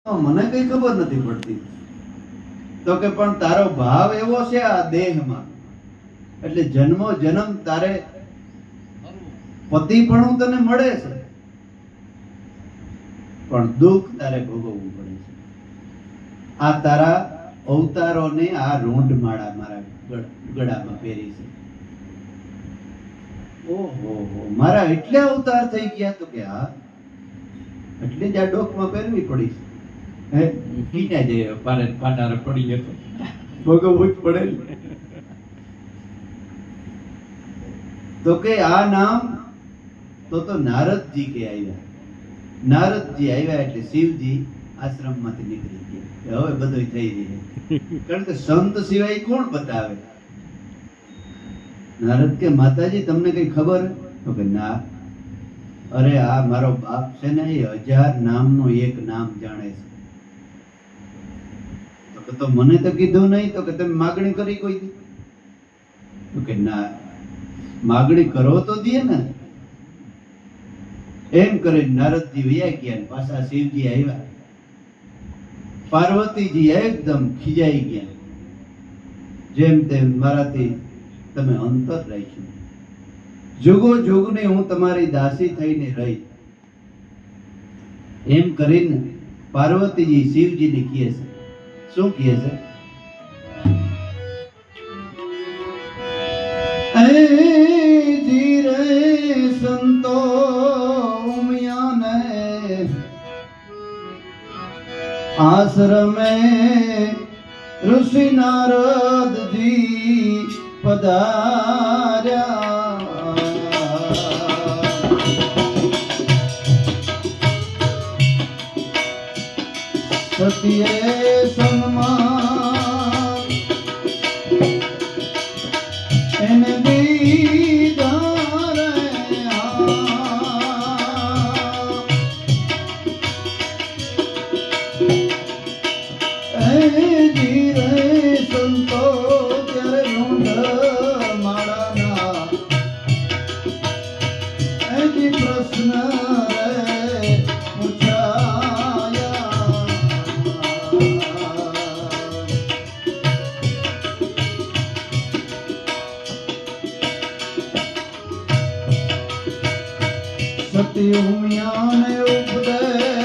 મને કઈ ખબર નથી પડતી. તો કે પણ તારો ભાવ એવો છે આ દેહમાં, એટલે જન્મો જન્મ તારે પતિપણું તને મળે છે, પણ દુઃખ તારે ભોગવવું પડે છે. આ તારા અવતારોને આ રૂંઢ માળા મારા ગળામાં પહેરી છે. ઓહો, મારા એટલે અવતાર થઈ ગયા? તો કે હા, એટલે જ આ ડોકમાં પહેરવી પડી છે. હે કીને જે પાનાર પડી જતો ભોગવવું જ પડે. તો કે આ નામ તો નારદજી કે આવ્યા. નારદજી આવ્યા એટલે શિવજી આશ્રમમાંથી નીકળી ગયા. હવે બધું થઈ રહ્યું, કારણ કે સંત સિવાય કોણ બતાવે? નારદ કે માતાજી તમને કઈ ખબર? તો કે ના. અરે આ મારો બાપ છે ને, એ 1000 નામનું એક નામ જાણે છે. તો મને તો કીધું નહીં. તો કે તમે માગણી કરી કોઈ દી? તો કે ના, માગણી કરો તો દે ને. એમ કરીને નારદજી વયા ગયા. પાછા શિવજી આવ્યા. પાર્વતીજી એકદમ ખીજાઈ ગયા. જેમ તેમ મારાથી તમે અંતર રાખ્યું. જુગો જુગને હું તમારી દાસી થઈને રહી. એમ કરીને પાર્વતીજી શિવજીને કહે છે. શું કહે છે? જીરે સંતો ઉમિયાને આશ્રમે ઋષિ નારદજી પધાર્યા. સતીએ સન્માન એને દીધા રે. જીરે સંતો ત્યારે રૂંઢ માળાના એજી પ્રશ્ન રે પૂછાયા. સતી ઉમિયાને ઉપદેશ